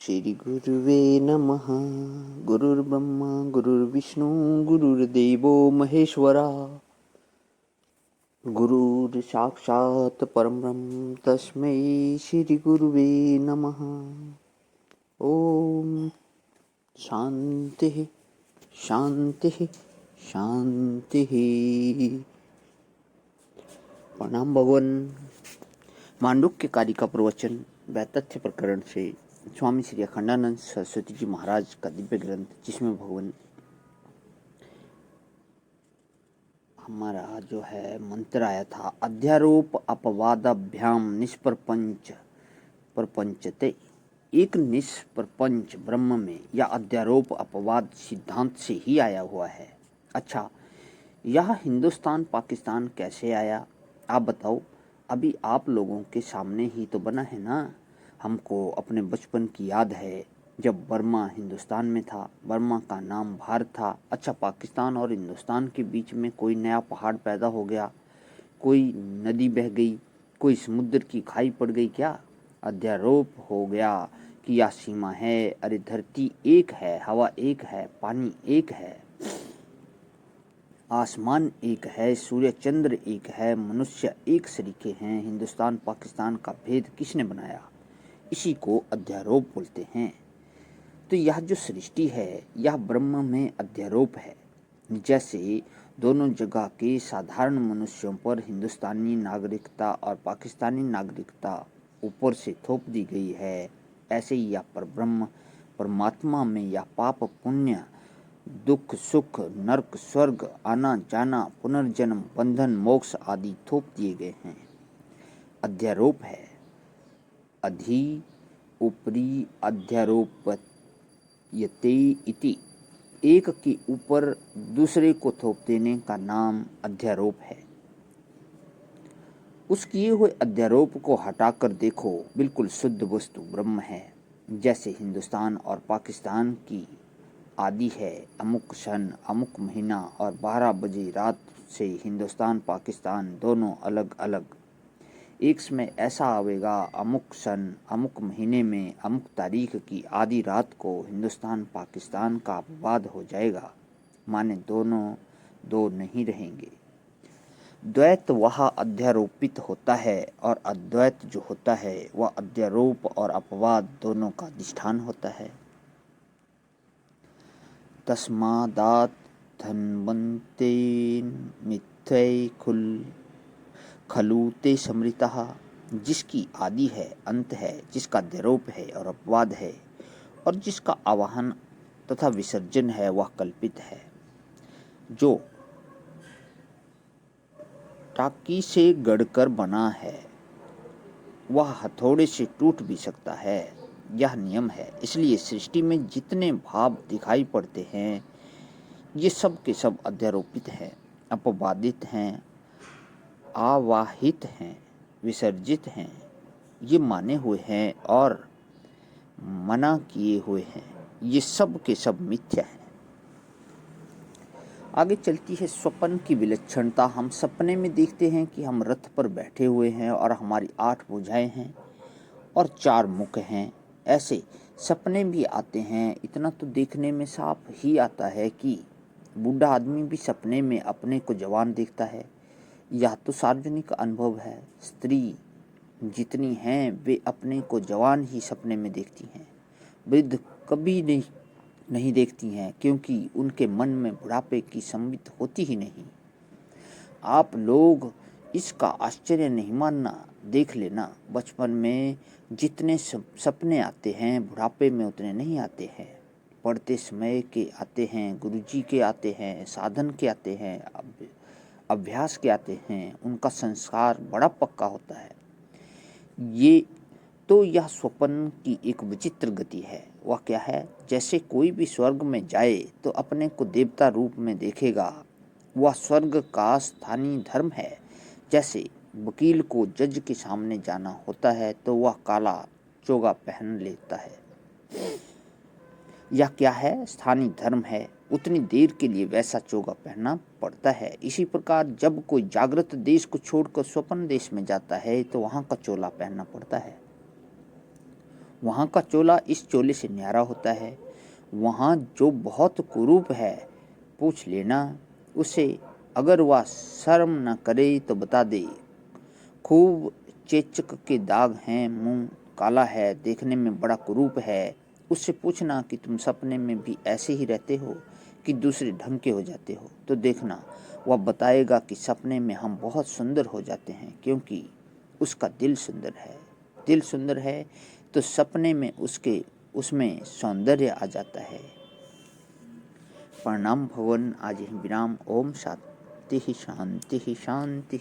श्री गुरुवे नमः। गुरुर्ब्रह्मा गुरुर्विष्णु गुरुर्देवो महेश्वरा। गुरुर्साक्षात् परं ब्रह्म तस्मै श्री गुरुवे नमः। ओम शांति शांति शांति। प्रणाम भगवान। मांडुक्य कार्य का प्रवचन वैतथ्य प्रकरण से स्वामी श्री अखंडानंद सरस्वती जी महाराज का दिव्य ग्रंथ, जिसमें भगवान हमारा जो है मंत्र आया था, अध्यारोप अपवादाभ्याम निष्प्रपंच प्रपंचते। एक निष्प्रपंच ब्रह्म में या अध्यारोप अपवाद सिद्धांत से ही आया हुआ है। अच्छा, यह हिंदुस्तान पाकिस्तान कैसे आया, आप बताओ। अभी आप लोगों के सामने ही तो बना है ना। हमको अपने बचपन की याद है जब बर्मा हिंदुस्तान में था, बर्मा का नाम भारत था। अच्छा, पाकिस्तान और हिंदुस्तान के बीच में कोई नया पहाड़ पैदा हो गया, कोई नदी बह गई, कोई समुद्र की खाई पड़ गई क्या? अध्यारोप हो गया कि यह सीमा है। अरे धरती एक है, हवा एक है, पानी एक है, आसमान एक है, सूर्य चंद्र एक है, मनुष्य एक सरीके हैं। हिंदुस्तान पाकिस्तान का भेद किसने बनाया? इसी को अध्यारोप बोलते हैं। तो यह जो सृष्टि है, यह ब्रह्म में अध्यारोप है। जैसे दोनों जगह के साधारण मनुष्यों पर हिंदुस्तानी नागरिकता और पाकिस्तानी नागरिकता ऊपर से थोप दी गई है, ऐसे ही यह पर ब्रह्म परमात्मा में या पाप पुण्य, दुख सुख, नरक स्वर्ग, आना जाना, पुनर्जन्म, बंधन मोक्ष आदि थोप दिए गए हैं। अध्यारोप है। अधि ऊपरी अध्यारोपयते इति, एक के ऊपर दूसरे को थोप देने का नाम अध्यारोप है। उस किए हुए अध्यारोप को हटाकर देखो, बिल्कुल शुद्ध वस्तु ब्रह्म है। जैसे हिंदुस्तान और पाकिस्तान की आदि है अमुक सन, अमुक महीना और 12 बजे रात से हिंदुस्तान पाकिस्तान दोनों अलग अलग। एक समय ऐसा आवेगा, अमुक सन अमुक महीने में अमुक तारीख की आधी रात को हिंदुस्तान पाकिस्तान का अपवाद हो जाएगा, माने दोनों दो नहीं रहेंगे। द्वैत वह अध्यारोपित होता है और अद्वैत जो होता है वह अध्यारोप और अपवाद दोनों का अधिष्ठान होता है। तस्मादात् धन्वन्ते मिथ्यै खलु ते समृतः, जिसकी आदि है, अंत है, जिसका अध्यारोप है और अपवाद है, और जिसका आवाहन तथा विसर्जन है, वह कल्पित है। जो टाकी से गढ़कर बना है वह हथौड़े से टूट भी सकता है, यह नियम है। इसलिए सृष्टि में जितने भाव दिखाई पड़ते हैं, ये सब के सब अध्यारोपित हैं, अपवादित हैं, आवाहित हैं, विसर्जित हैं, ये माने हुए हैं और मना किए हुए हैं। ये सब के सब मिथ्या हैं। आगे चलती है स्वप्न की विलक्षणता। हम सपने में देखते हैं कि हम रथ पर बैठे हुए हैं और हमारी 8 भुजाएं हैं और 4 मुख हैं। ऐसे सपने भी आते हैं। इतना तो देखने में साफ ही आता है कि बूढ़ा आदमी भी सपने में अपने को जवान देखता है। यह तो सार्वजनिक अनुभव है। स्त्री जितनी हैं वे अपने को जवान ही सपने में देखती हैं। वृद्ध कभी नहीं देखती हैं, क्योंकि उनके मन में बुढ़ापे की संवित होती ही नहीं। आप लोग इसका आश्चर्य नहीं मानना, देख लेना। बचपन में जितने सपने आते हैं, बुढ़ापे में उतने नहीं आते हैं। पढ़ते समय के आते हैं, गुरुजी के आते हैं, साधन के आते हैं, अभ्यास के आते हैं। उनका संस्कार बड़ा पक्का होता है। ये तो यह स्वप्न की एक विचित्र गति है। वह क्या है? जैसे कोई भी स्वर्ग में जाए तो अपने को देवता रूप में देखेगा। वह स्वर्ग का स्थानीय धर्म है। जैसे वकील को जज के सामने जाना होता है तो वह काला चोगा पहन लेता है। यह क्या है? स्थानीय धर्म है। उतनी देर के लिए वैसा चोगा पहनना पड़ता है। इसी प्रकार जब कोई जागृत देश को छोड़कर स्वप्न देश में जाता है तो वहाँ का चोला पहनना पड़ता है। वहाँ का चोला इस चोले से न्यारा होता है। वहाँ जो बहुत कुरूप है, पूछ लेना उसे, अगर वह शर्म न करे तो बता दे। खूब चेचक के दाग हैं, मुंह काला है, देखने में बड़ा कुरूप है। उससे पूछना कि तुम सपने में भी ऐसे ही रहते हो कि दूसरे ढंग के हो जाते हो, तो देखना वह बताएगा कि सपने में हम बहुत सुंदर हो जाते हैं, क्योंकि उसका दिल सुंदर है। दिल सुंदर है तो सपने में उसमें सौंदर्य आ जाता है। प्रणाम भवन, आज ही विराम। ओम शांति शांति शांति।